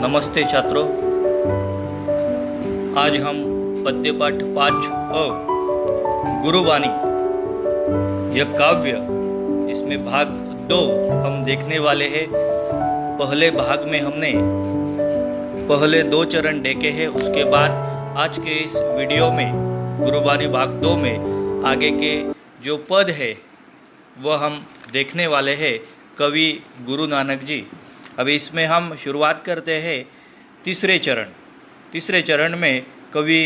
नमस्ते छात्रों, आज हम पद्य पाठ 5 गुरुवाणी यह काव्य, इसमें भाग 2 हम देखने वाले हैं। पहले भाग में हमने पहले 2 चरण देखे हैं। उसके बाद आज के इस वीडियो में गुरुवाणी भाग 2 में आगे के जो पद है वह हम देखने वाले हैं कवि गुरु नानक जी। अभी इसमें हम शुरुआत करते हैं तीसरे चरण में कवि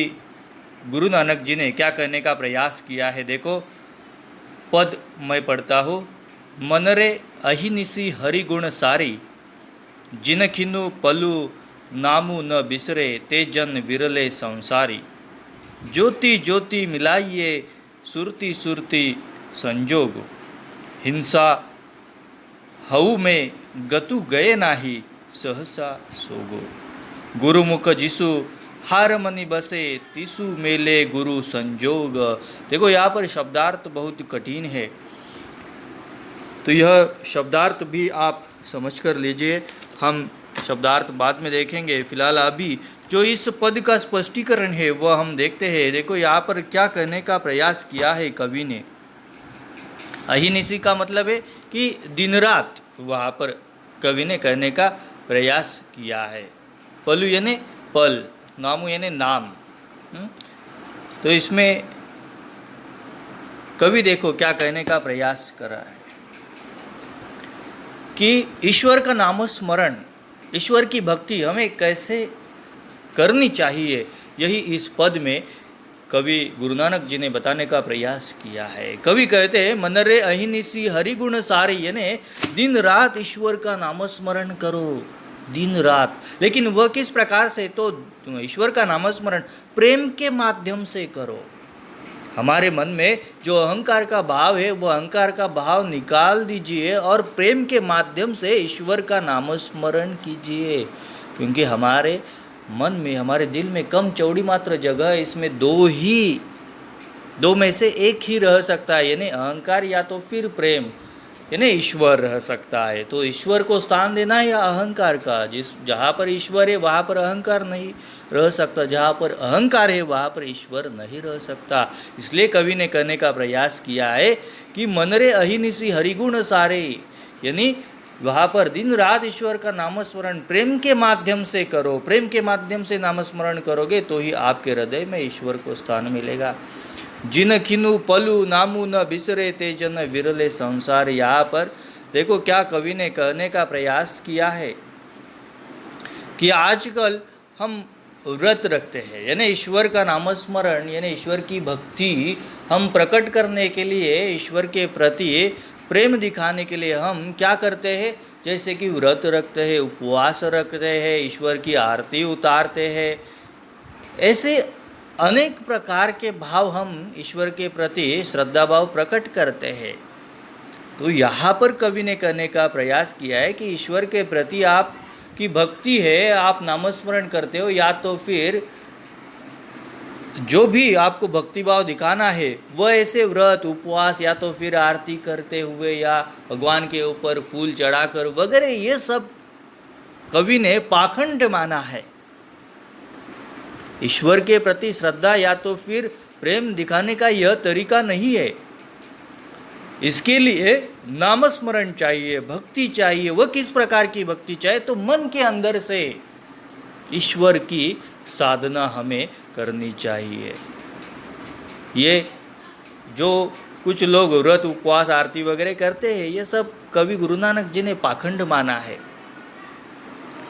गुरु नानक जी ने क्या कहने का प्रयास किया है। देखो, पद मैं पढ़ता हूँ। मनरे अहिनिसी हरिगुण सारी, जिनखिनु पलु नामु न बिसरे, ते जन विरले संसारी। ज्योति ज्योति मिलाइए सुरती सुरती संजोग, हिंसा हऊ में गतु गए नाही सहसा सोगो। गुरुमुख जिसु हार मनि बसे, तिसु मेले गुरु संजोग। देखो, यहाँ पर शब्दार्थ बहुत कठिन है, तो यह शब्दार्थ भी आप समझ कर लीजिए। हम शब्दार्थ बाद में देखेंगे। फिलहाल अभी जो इस पद का स्पष्टीकरण है वह हम देखते हैं। देखो, यहाँ पर क्या कहने का प्रयास किया है कवि ने। अहिनिसी का मतलब है कि दिन रात, वहाँ पर कवि ने कहने का प्रयास किया है। पलु यानी पल, नामु यानी नाम। तो इसमें कवि देखो क्या कहने का प्रयास कर रहा है कि ईश्वर का नामस्मरण, ईश्वर की भक्ति हमें कैसे करनी चाहिए, यही इस पद में कवि गुरु नानक जी ने बताने का प्रयास किया है। कवि कहते हैं, मनरे अहिनिसी हरिगुण सारी, यानी दिन रात ईश्वर का नामस्मरण करो, दिन रात। लेकिन वह किस प्रकार से? तो ईश्वर का नामस्मरण प्रेम के माध्यम से करो। हमारे मन में जो अहंकार का भाव है वह अहंकार का भाव निकाल दीजिए और प्रेम के माध्यम से ईश्वर का नामस्मरण कीजिए। क्योंकि हमारे मन में, हमारे दिल में कम चौड़ी मात्र जगह है, इसमें दो में से एक ही रह सकता है, यानी अहंकार या तो फिर प्रेम, यानी ईश्वर रह सकता है। तो ईश्वर को स्थान देना है या अहंकार का? जहाँ पर ईश्वर है वहाँ पर अहंकार नहीं रह सकता, जहाँ पर अहंकार है वहाँ पर ईश्वर नहीं रह सकता। इसलिए कवि ने कहने का प्रयास किया है कि मनरे अहिनिसी हरिगुण सारे, यानी वहाँ पर दिन रात ईश्वर का नामस्मरण प्रेम के माध्यम से करो। प्रेम के माध्यम से नामस्मरण करोगे तो ही आपके हृदय में ईश्वर को स्थान मिलेगा। जिन खिनु पलु नामु न बिसरे, ते जन विरले संसार। यहाँ पर देखो क्या कवि ने कहने का प्रयास किया है कि आजकल हम व्रत रखते हैं, यानी ईश्वर का नामस्मरण, यानी ईश्वर की भक्ति हम प्रकट करने के लिए, ईश्वर के प्रति प्रेम दिखाने के लिए हम क्या करते हैं? जैसे कि व्रत रखते हैं, उपवास रखते हैं, ईश्वर की आरती उतारते हैं। ऐसे अनेक प्रकार के भाव हम ईश्वर के प्रति श्रद्धा भाव प्रकट करते हैं। तो यहाँ पर कवि ने कहने का प्रयास किया है कि ईश्वर के प्रति आपकी भक्ति है, आप नामस्मरण करते हो, या तो फिर जो भी आपको भक्ति भाव दिखाना है वह ऐसे व्रत, उपवास, या तो फिर आरती करते हुए, या भगवान के ऊपर फूल चढ़ाकर वगैरह, ये सब कवि ने पाखंड माना है। ईश्वर के प्रति श्रद्धा या तो फिर प्रेम दिखाने का यह तरीका नहीं है। इसके लिए नामस्मरण चाहिए, भक्ति चाहिए। वह किस प्रकार की भक्ति चाहिए? तो मन के अंदर से ईश्वर की साधना हमें करनी चाहिए। ये जो कुछ लोग व्रत, उपवास, आरती वगैरह करते हैं, ये सब कवि गुरु नानक जी ने पाखंड माना है।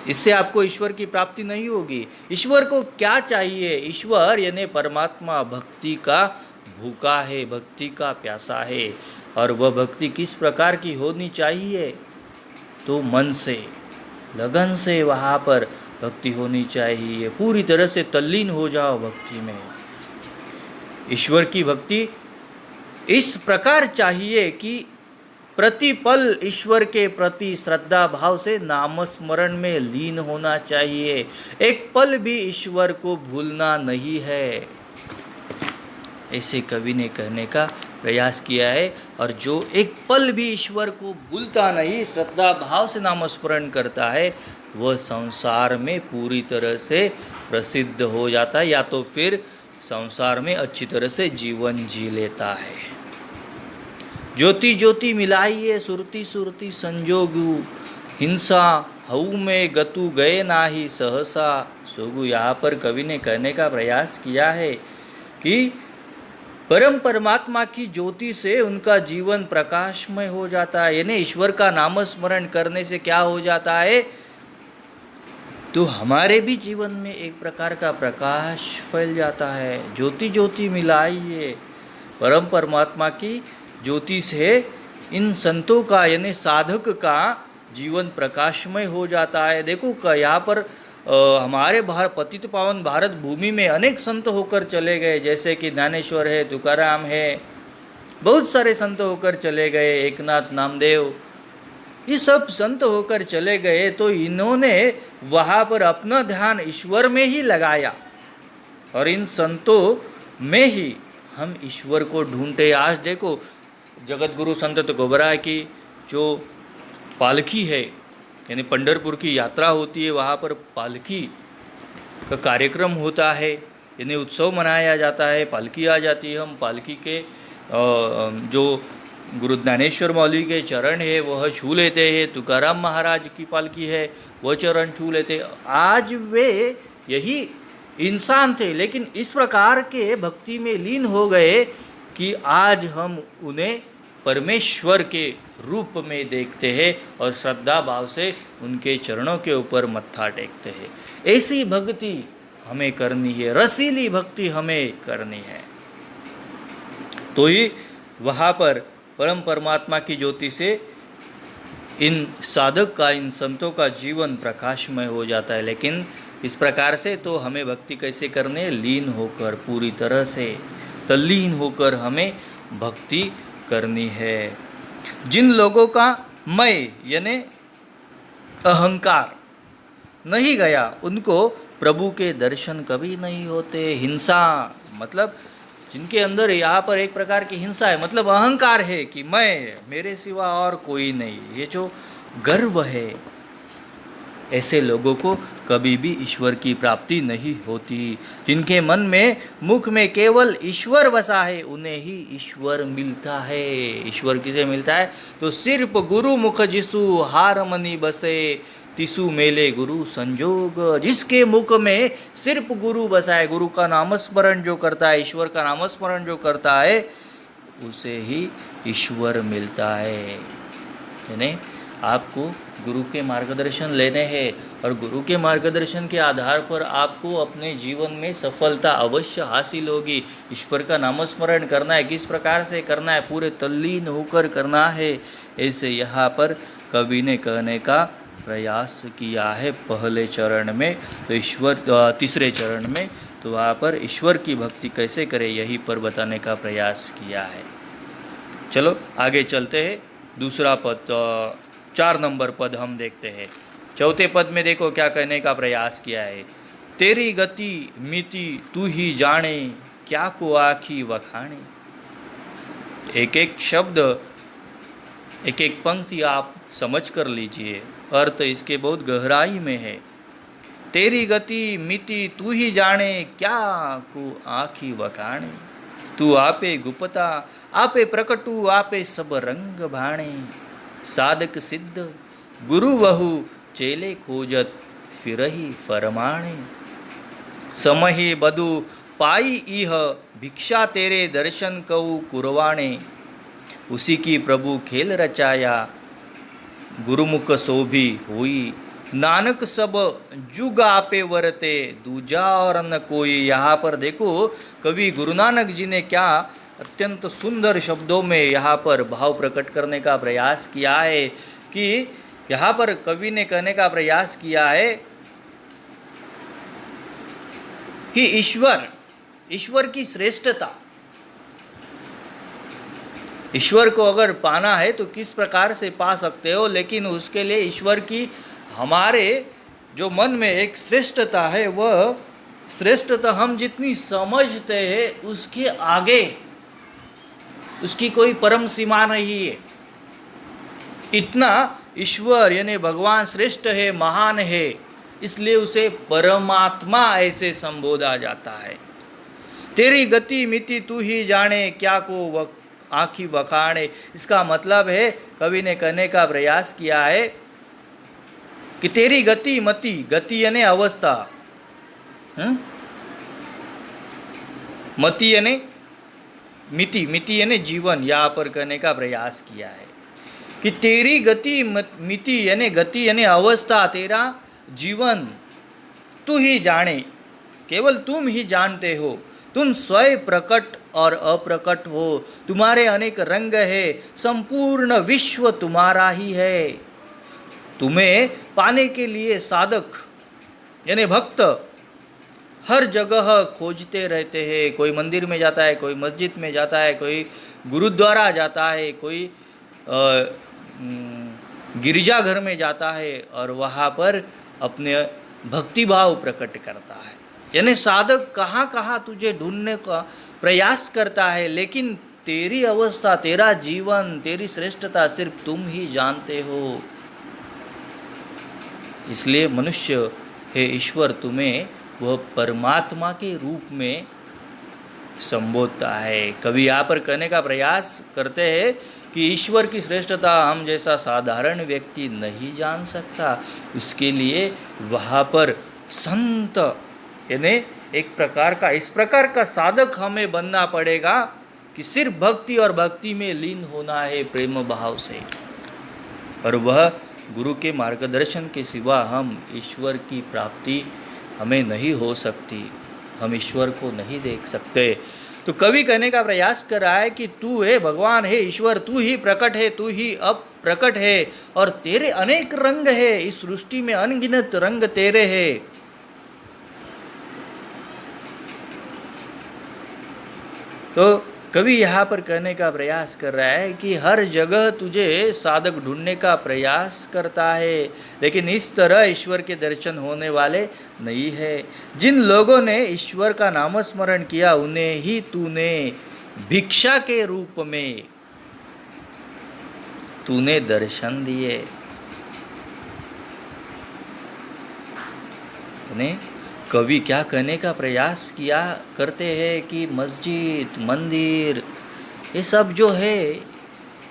इससे आपको ईश्वर की प्राप्ति नहीं होगी। ईश्वर को क्या चाहिए? ईश्वर यानी परमात्मा भक्ति का भूखा है, भक्ति का प्यासा है। और वह भक्ति किस प्रकार की होनी चाहिए? तो मन से, लगन से वहाँ पर भक्ति होनी चाहिए। पूरी तरह से तल्लीन हो जाओ भक्ति में। ईश्वर की भक्ति इस प्रकार चाहिए कि प्रतिपल ईश्वर के प्रति श्रद्धा भाव से नामस्मरण में लीन होना चाहिए। एक पल भी ईश्वर को भूलना नहीं है, ऐसे कवि ने कहने का प्रयास किया है। और जो एक पल भी ईश्वर को भूलता नहीं, श्रद्धा भाव से नामस्मरण करता है, वह संसार में पूरी तरह से प्रसिद्ध हो जाता है, या तो फिर संसार में अच्छी तरह से जीवन जी लेता है। ज्योति ज्योति मिलाइए सुरती सुरती संजोगु, हिंसा हऊ में गतु गए नाही सहसा सोगु। यहाँ पर कवि ने कहने का प्रयास किया है कि परम परमात्मा की ज्योति से उनका जीवन प्रकाशमय हो जाता है। यानी ईश्वर का नामस्मरण करने से क्या हो जाता है, तो हमारे भी जीवन में एक प्रकार का प्रकाश फैल जाता है। ज्योति ज्योति मिलाइए, परम परमात्मा की ज्योति से इन संतों का यानी साधक का जीवन प्रकाशमय हो जाता है। देखो यहाँ पर हमारे पतित पावन भारत भूमि में अनेक संत होकर चले गए, जैसे कि ज्ञानेश्वर है, तुकाराम है, बहुत सारे संत होकर चले गए, एकनाथ नामदेव, ये सब संत होकर चले गए। तो इन्होंने वहाँ पर अपना ध्यान ईश्वर में ही लगाया और इन संतों में ही हम ईश्वर को ढूंढते। आज देखो जगत गुरु संत तुकोबरा की जो पालकी है, यानी पंढरपुर की यात्रा होती है, वहाँ पर पालकी का कार्यक्रम होता है, यानी उत्सव मनाया जाता है, पालकी आ जाती है। हम पालकी के जो गुरु ज्ञानेश्वर मौली के चरण है वह छू लेते हैं, तुकाराम महाराज की पालकी है वह चरण छू लेते। आज वे यही इंसान थे, लेकिन इस प्रकार के भक्ति में लीन हो गए कि आज हम उन्हें परमेश्वर के रूप में देखते हैं और श्रद्धा भाव से उनके चरणों के ऊपर मत्था टेकते हैं। ऐसी भक्ति हमें करनी है, रसीली भक्ति हमें करनी है, तो ही वहाँ पर परम परमात्मा की ज्योति से इन साधक का, इन संतों का जीवन प्रकाशमय हो जाता है। लेकिन इस प्रकार से तो हमें भक्ति कैसे करनी है, लीन होकर, पूरी तरह से तल्लीन होकर हमें भक्ति करनी है। जिन लोगों का मैं यानी अहंकार नहीं गया, उनको प्रभु के दर्शन कभी नहीं होते। हिंसा मतलब जिनके अंदर यहाँ पर एक प्रकार की हिंसा है, मतलब अहंकार है कि मैं, मेरे सिवा और कोई नहीं, ये जो गर्व है, ऐसे लोगों को कभी भी ईश्वर की प्राप्ति नहीं होती। जिनके मन में, मुख में केवल ईश्वर बसा है, उन्हें ही ईश्वर मिलता है। ईश्वर किसे मिलता है, तो सिर्फ गुरु मुख जिसु हार मनी बसे, तिसु मेले गुरु संजोग। जिसके मुख में सिर्फ गुरु बसा है, गुरु का नामस्मरण जो करता है, ईश्वर का नामस्मरण जो करता है, उसे ही ईश्वर मिलता है। यानी आपको गुरु के मार्गदर्शन लेने हैं और गुरु के मार्गदर्शन के आधार पर आपको अपने जीवन में सफलता अवश्य हासिल होगी। ईश्वर का नामस्मरण करना है, किस प्रकार से करना है, पूरे तल्लीन होकर करना है। ऐसे यहाँ पर कवि ने कहने का प्रयास किया है पहले चरण में, तो ईश्वर तीसरे चरण में तो वहाँ पर ईश्वर की भक्ति कैसे करें यही पर बताने का प्रयास किया है। चलो आगे चलते हैं। दूसरा पद 4 नंबर पद हम देखते हैं। चौथे पद में देखो क्या कहने का प्रयास किया है। तेरी गति मिति तू ही जाने, क्या को आखी वखाणे। एक एक शब्द, एक एक पंक्ति आप समझ कर लीजिए, अर्थ इसके बहुत गहराई में है। तेरी गति मिति तू ही जाने, क्या को आखी वखाणे। तू आपे गुप्ता आपे प्रकटू, आपे सब रंग भाणे। साधक सिद्ध गुरु वहु, चेले खोजत फिरही फरमाणे। समहि बधु पाई इह, भिक्षा तेरे दर्शन कऊ कुरवाणे। उसी की प्रभु खेल रचाया, गुरुमुख सोभी हुई। नानक सब जुग आपे वरते, दूजा और न कोई। यहाँ पर देखो कवि गुरु नानक जी ने क्या अत्यंत सुंदर शब्दों में यहाँ पर भाव प्रकट करने का प्रयास किया है कि यहाँ पर कवि ने कहने का प्रयास किया है कि ईश्वर की श्रेष्ठता, ईश्वर को अगर पाना है तो किस प्रकार से पा सकते हो, लेकिन उसके लिए ईश्वर की हमारे जो मन में एक श्रेष्ठता है, वह श्रेष्ठता हम जितनी समझते हैं उसके आगे उसकी कोई परम सीमा नहीं है। इतना ईश्वर यानी भगवान श्रेष्ठ है, महान है, इसलिए उसे परमात्मा ऐसे संबोधा जाता है। तेरी गति मिति तू ही जाने, क्या को आँखी वखाणे। इसका मतलब है, कवि ने कहने का प्रयास किया है कि तेरी गति मति, गति यानी अवस्था, मति यानी मिति, मिति यानी जीवन, यहाँ पर कहने का प्रयास किया है कि तेरी गति मिति यानी गति यानी अवस्था, तेरा जीवन तू ही जाने, केवल तुम ही जानते हो। तुम स्वयं प्रकट और अप्रकट हो, तुम्हारे अनेक रंग है, संपूर्ण विश्व तुम्हारा ही है। तुम्हें पाने के लिए साधक यानी भक्त हर जगह खोजते रहते हैं। कोई मंदिर में जाता है, कोई मस्जिद में जाता है, कोई गुरुद्वारा जाता है, कोई गिरजाघर में जाता है और वहाँ पर अपने भक्तिभाव प्रकट करता है। यानी साधक कहाँ कहाँ तुझे ढूंढने का प्रयास करता है, लेकिन तेरी अवस्था, तेरा जीवन, तेरी श्रेष्ठता सिर्फ तुम ही जानते हो। इसलिए मनुष्य हे ईश्वर तुम्हें वह परमात्मा के रूप में संबोधता है। कवि यहाँ पर कहने का प्रयास करते हैं कि ईश्वर की श्रेष्ठता हम जैसा साधारण व्यक्ति नहीं जान सकता। उसके लिए वहाँ पर संत यानी एक प्रकार का, इस प्रकार का साधक हमें बनना पड़ेगा कि सिर्फ भक्ति और भक्ति में लीन होना है प्रेम भाव से, और वह गुरु के मार्गदर्शन के सिवा हम ईश्वर की प्राप्ति हमें नहीं हो सकती, हम ईश्वर को नहीं देख सकते। तो कवि कहने का प्रयास कर रहा है कि तू है भगवान है ईश्वर, तू ही प्रकट है, तू ही अप्रकट है, और तेरे अनेक रंग है, इस सृष्टि में अनगिनत रंग तेरे हैं। तो कवि यहाँ पर कहने का प्रयास कर रहा है कि हर जगह तुझे साधक ढूंढने का प्रयास करता है, लेकिन इस तरह ईश्वर के दर्शन होने वाले नहीं है। जिन लोगों ने ईश्वर का नामस्मरण किया उन्हें ही तूने भिक्षा के रूप में तूने दर्शन दिए। कवि क्या कहने का प्रयास किया करते हैं कि मस्जिद, मंदिर, ये सब जो है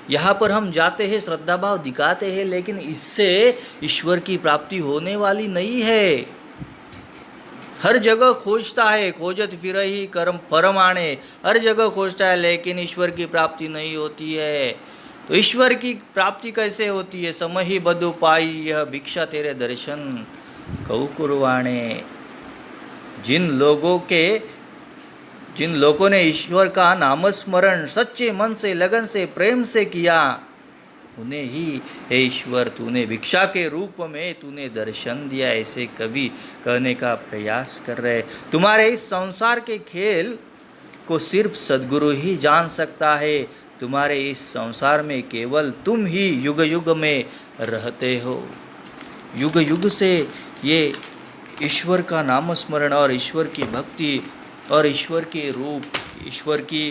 यहाँ पर हम जाते हैं, श्रद्धा भाव दिखाते हैं, लेकिन इससे ईश्वर की प्राप्ति होने वाली नहीं है। हर जगह खोजता है, खोजत फिरहि कर्म परमाणे, हर जगह खोजता है, लेकिन ईश्वर की प्राप्ति नहीं होती है। तो ईश्वर की प्राप्ति कैसे होती है? समय ही बधु पाई, यह भिक्षा तेरे दर्शन कऊ कुरवाणे। जिन लोगों ने ईश्वर का नामस्मरण सच्चे मन से, लगन से, प्रेम से किया, उन्हें ही हे ईश्वर तूने भिक्षा के रूप में तूने दर्शन दिया, ऐसे कवि कहने का प्रयास कर रहे। तुम्हारे इस संसार के खेल को सिर्फ सद्गुरु ही जान सकता है। तुम्हारे इस संसार में केवल तुम ही युग युग में रहते हो। युग युग से ये ईश्वर का नामस्मरण और ईश्वर की भक्ति और ईश्वर के रूप, ईश्वर की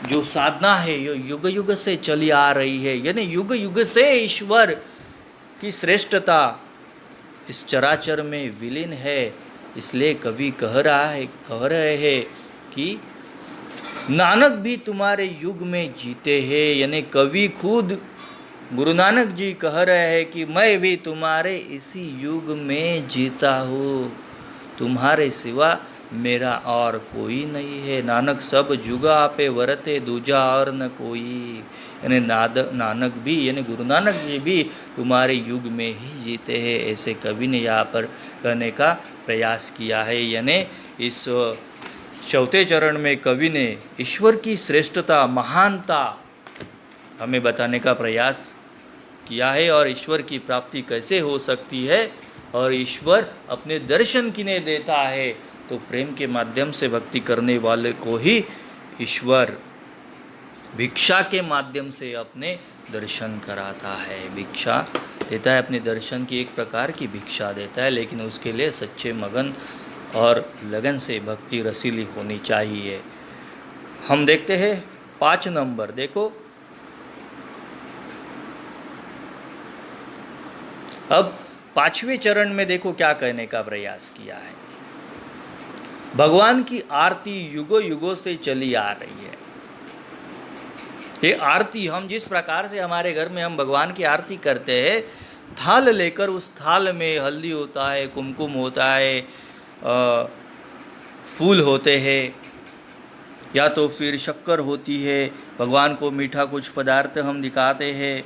जो साधना है ये युग युग से चली आ रही है। यानी युग युग से ईश्वर की श्रेष्ठता इस चराचर में विलीन है। इसलिए कवि कह रहे हैं कि नानक भी तुम्हारे युग में जीते हैं। यानी कवि खुद गुरु नानक जी कह रहे हैं कि मैं भी तुम्हारे इसी युग में जीता हूँ, तुम्हारे सिवा मेरा और कोई नहीं है। नानक सब जुगा आपे वरते, दूजा और न कोई। यानी नानक भी यानी गुरु नानक जी भी तुम्हारे युग में ही जीते हैं, ऐसे कवि ने यहाँ पर कहने का प्रयास किया है। यानी इस चौथे चरण में कवि ने ईश्वर की श्रेष्ठता, महानता हमें बताने का प्रयास किया है, और ईश्वर की प्राप्ति कैसे हो सकती है, और ईश्वर अपने दर्शन किन्हें देता है, तो प्रेम के माध्यम से भक्ति करने वाले को ही ईश्वर भिक्षा के माध्यम से अपने दर्शन कराता है, भिक्षा देता है, अपने दर्शन की एक प्रकार की भिक्षा देता है। लेकिन उसके लिए सच्चे मगन और लगन से भक्ति रसीली होनी चाहिए। हम देखते हैं 5 नंबर, देखो अब 5वें चरण में देखो क्या कहने का प्रयास किया है। भगवान की आरती युगों युगों से चली आ रही है। ये आरती हम जिस प्रकार से हमारे घर में हम भगवान की आरती करते हैं, थाल लेकर उस थाल में हल्दी होता है, कुमकुम होता है, फूल होते हैं, या तो फिर शक्कर होती है, भगवान को मीठा कुछ पदार्थ हम दिखाते हैं,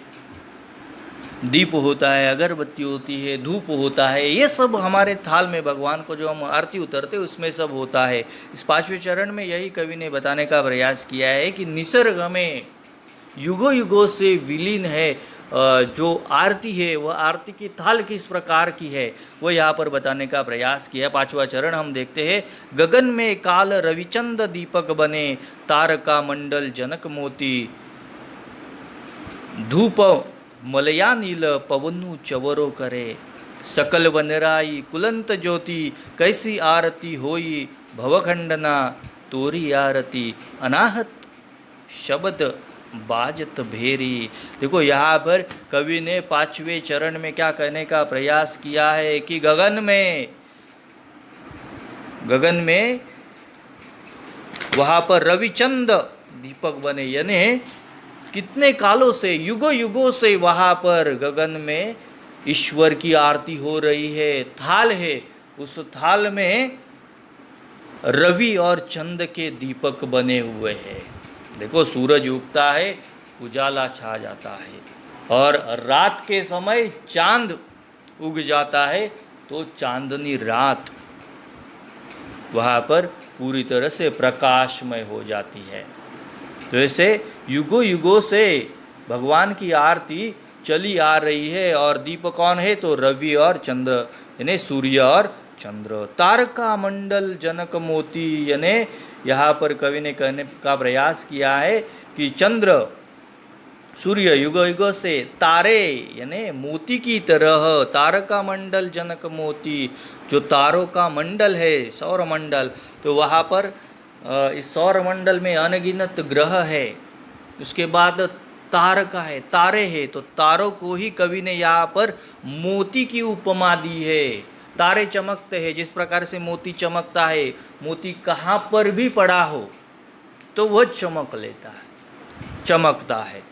दीप होता है, अगरबत्ती होती है, धूप होता है, ये सब हमारे थाल में भगवान को जो हम आरती उतरते उसमें सब होता है। इस 5वें चरण में यही कवि ने बताने का प्रयास किया है कि निसर्ग में युगों युगों से विलीन है जो आरती है, वह आरती की थाल किस प्रकार की है वह यहाँ पर बताने का प्रयास किया। 5वां चरण हम देखते हैं। गगन में काल रविचंद दीपक बने, तारका मंडल जनक मोती, धूप मलया नील पवनु चवरो करे, सकल वनराई कुलंत ज्योति, कैसी आरती होई भवखंडना, तोरी आरती अनाहत शब्द बाजत भेरी। देखो यहाँ पर कवि ने 5वें चरण में क्या कहने का प्रयास किया है कि गगन में वहाँ पर रविचंद दीपक बने, यानी कितने कालों से, युगों युगों से वहाँ पर गगन में ईश्वर की आरती हो रही है। थाल है, उस थाल में रवि और चंद के दीपक बने हुए हैं। देखो सूरज उगता है, उजाला छा जाता है, और रात के समय चांद उग जाता है तो चांदनी रात वहाँ पर पूरी तरह से प्रकाशमय हो जाती है। तो ऐसे युगों युगों से भगवान की आरती चली आ रही है। और दीप कौन है? तो रवि और चंद्र, यानी सूर्य और चंद्र। तारका मंडल जनक मोती, यानी यहाँ पर कवि ने कहने का प्रयास किया है कि चंद्र सूर्य युग युगों से तारे यानी मोती की तरह, तारका मंडल जनक मोती, जो तारों का मंडल है, सौर मंडल, तो वहाँ पर इस सौर मंडल में अनगिनत ग्रह है, उसके बाद तारका है, तारे हैं, तो तारों को ही कवि ने यहाँ पर मोती की उपमा दी है। तारे चमकते हैं, जिस प्रकार से मोती चमकता है, मोती कहाँ पर भी पड़ा हो तो वह चमक लेता है, चमकता है।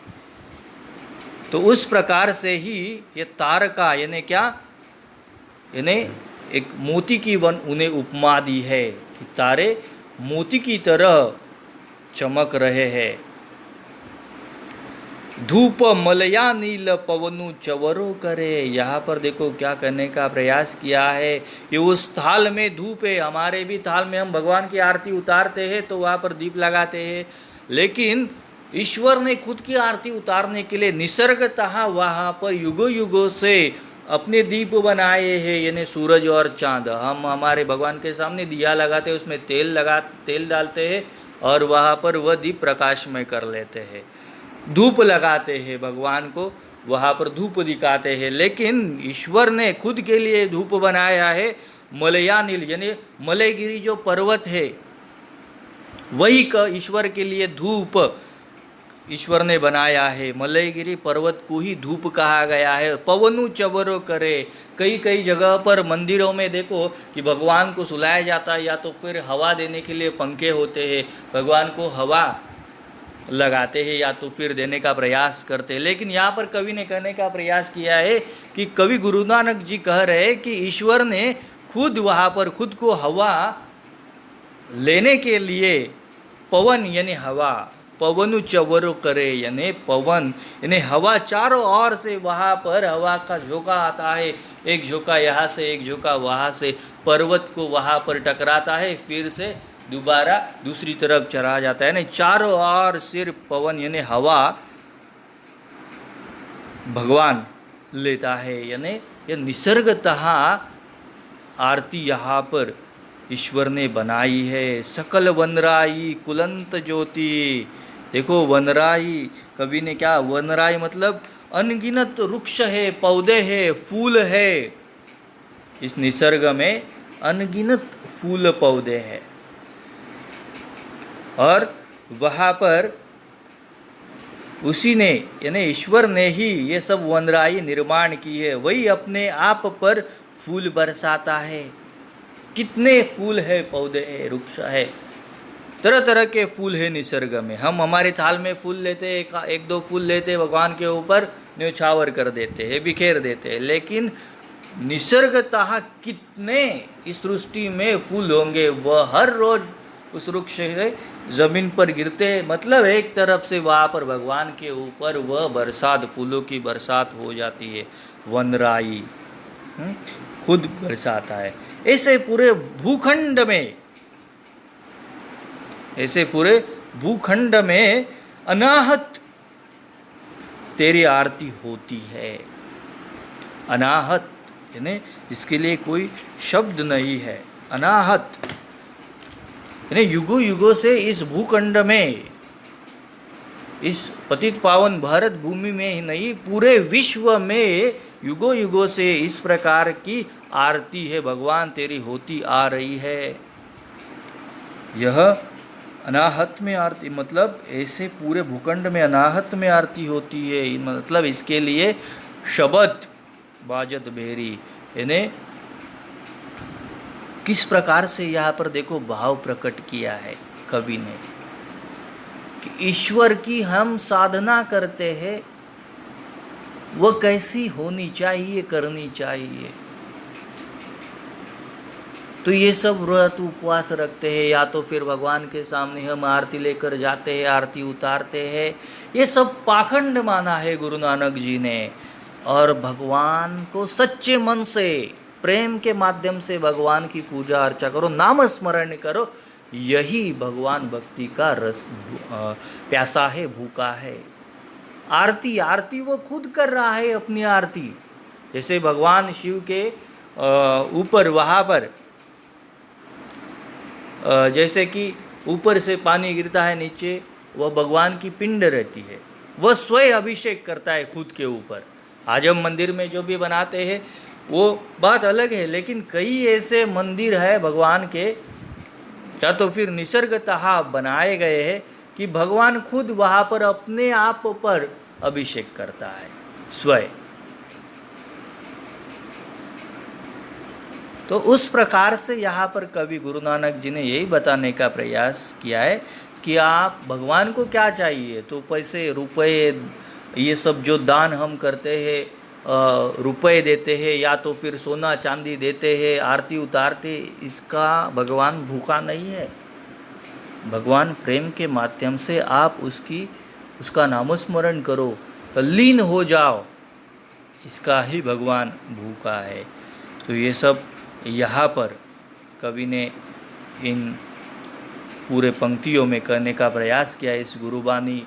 तो उस प्रकार से ही ये तारका यानी क्या, यानी एक मोती की उन्हें उपमा दी है कि तारे मोती की तरह चमक रहे हैं। धूप मलया नील पवनु चवरो करे, यहाँ पर देखो क्या करने का प्रयास किया है कि उस थाल में धूप है, हमारे भी थाल में हम भगवान की आरती उतारते हैं तो वहाँ पर दीप लगाते हैं, लेकिन ईश्वर ने खुद की आरती उतारने के लिए निसर्गतः वहाँ पर युगों युगों से अपने दीप बनाए हैं, यानी सूरज और चांद। हम हमारे भगवान के सामने दिया लगाते हैं, उसमें तेल डालते हैं और वहाँ पर वह दीप प्रकाशमय कर लेते हैं। धूप लगाते हैं भगवान को, वहाँ पर धूप दिखाते हैं, लेकिन ईश्वर ने खुद के लिए धूप बनाया है मलयानील, यानी मलयगिरी जो पर्वत है वही का ईश्वर के लिए धूप ईश्वर ने बनाया है। मलयगिरी पर्वत को ही धूप कहा गया है। पवनु चवरो करे, कई कई जगह पर मंदिरों में देखो कि भगवान को सुलाया जाता है, या तो फिर हवा देने के लिए पंखे होते हैं, भगवान को हवा लगाते हैं या तो फिर देने का प्रयास करते हैं। लेकिन यहाँ पर कवि ने कहने का प्रयास किया है कि कवि गुरु नानक जी कह रहे हैं कि ईश्वर ने खुद वहाँ पर खुद को हवा लेने के लिए पवन यानी हवा, पवनु चवरो करे यानी पवन यानी हवा, चारों ओर से वहाँ पर हवा का झोंका आता है, एक झोंका यहाँ से एक झोंका वहाँ से, पर्वत को वहाँ पर टकराता है, फिर से दोबारा दूसरी तरफ चला जाता है। यानी चारों ओर सिर्फ पवन यानी हवा भगवान लेता है, यानी यह निसर्गतः आरती यहाँ पर ईश्वर ने बनाई है। सकल वनराई कुलंत ज्योति, देखो वनराई, कवि ने क्या, वनराई मतलब अनगिनत वृक्ष है, पौधे हैं, फूल है, इस निसर्ग में अनगिनत फूल पौधे हैं, और वहाँ पर उसी ने यानी ईश्वर ने ही ये सब वनराई निर्माण की है। वही अपने आप पर फूल बरसाता है। कितने फूल है, पौधे है, वृक्ष है, तरह तरह के फूल है निसर्ग में। हम हमारे थाल में फूल लेते हैं, एक दो फूल लेते हैं, भगवान के ऊपर न्यौछावर कर देते हैं, बिखेर देते हैं। लेकिन निसर्गतः कितने इस सृष्टि में फूल होंगे, वह हर रोज उस वृक्ष से जमीन पर गिरते। मतलब एक तरफ से वहाँ पर भगवान के ऊपर वह बरसात, फूलों की बरसात हो जाती है। वनराई खुद बरसाता है। ऐसे पूरे भूखंड में, ऐसे पूरे भूखंड में अनाहत तेरी आरती होती है। अनाहत यानी इसके लिए कोई शब्द नहीं है। अनाहत यानी युगों युगों से इस भूखंड में, इस पतित पावन भारत भूमि में ही नहीं, पूरे विश्व में युगों युगों से इस प्रकार की आरती है भगवान तेरी होती आ रही है। यह अनाहत में आरती, मतलब ऐसे पूरे भूखंड में अनाहत में आरती होती है। मतलब इसके लिए शब्द बाजत बेरी, यानी किस प्रकार से यहाँ पर देखो भाव प्रकट किया है कवि ने कि ईश्वर की हम साधना करते हैं, वह कैसी होनी चाहिए, करनी चाहिए। तो ये सब व्रत उपवास रखते हैं, या तो फिर भगवान के सामने हम आरती लेकर जाते हैं, आरती उतारते हैं, ये सब पाखंड माना है गुरु नानक जी ने। और भगवान को सच्चे मन से, प्रेम के माध्यम से भगवान की पूजा अर्चा करो, नाम स्मरण करो। यही भगवान भक्ति का रस प्यासा है, भूखा है। आरती, आरती वो खुद कर रहा है अपनी आरती। जैसे भगवान शिव के ऊपर वहाँ पर जैसे कि ऊपर से पानी गिरता है नीचे, वह भगवान की पिंड रहती है, वह स्वयं अभिषेक करता है खुद के ऊपर। आज हम मंदिर में जो भी बनाते हैं वो बात अलग है, लेकिन कई ऐसे मंदिर है भगवान के, या तो फिर निसर्गतः बनाए गए हैं कि भगवान खुद वहाँ पर अपने आप पर अभिषेक करता है स्वयं। तो उस प्रकार से यहाँ पर कवि गुरु नानक जी ने यही बताने का प्रयास किया है कि आप भगवान को क्या चाहिए, तो पैसे रुपए ये सब जो दान हम करते हैं, रुपए देते हैं या तो फिर सोना चांदी देते हैं, आरती उतारते, इसका भगवान भूखा नहीं है। भगवान प्रेम के माध्यम से आप उसका नामस्मरण करो, तल्लीन हो जाओ, इसका ही भगवान भूखा है। तो ये सब यहाँ पर कवि ने इन पूरे पंक्तियों में कहने का प्रयास किया है। इस गुरुबानी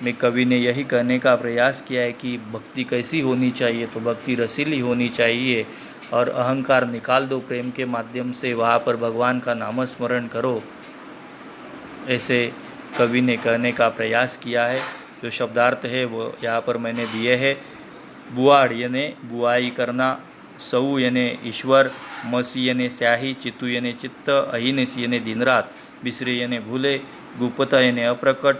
में कवि ने यही कहने का प्रयास किया है कि भक्ति कैसी होनी चाहिए, तो भक्ति रसीली होनी चाहिए और अहंकार निकाल दो, प्रेम के माध्यम से वहाँ पर भगवान का नामस्मरण करो। ऐसे कवि ने कहने का प्रयास किया है। जो शब्दार्थ है वो यहाँ पर मैंने दिए हैं। बुआड़ यानी बुआई करना, सऊ यानी ईश्वर, मसी यानी स्याही, चित्तू यानी चित्त, अहिनेसी यानी दिन रात, बिसरे यानी भूले, गुप्तता यानी अप्रकट,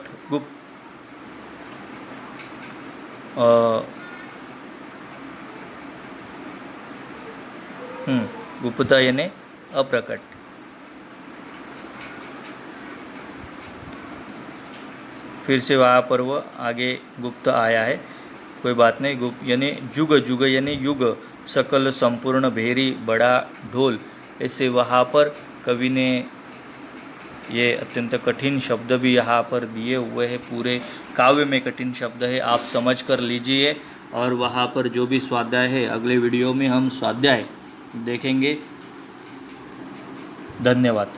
गुप्तता यानी अप्रकट। फिर से वहाँ पर वह आगे गुप्त आया है, कोई बात नहीं। गुप्त यानी जुग, जुग यानी युग, सकल संपूर्ण भेरी बड़ा ढोल। ऐसे वहाँ पर कवि ने ये अत्यंत कठिन शब्द भी यहाँ पर दिए हुए हैं। पूरे काव्य में कठिन शब्द है, आप समझ कर लीजिए। और वहाँ पर जो भी स्वाध्याय है, अगले वीडियो में हम स्वाध्याय देखेंगे। धन्यवाद।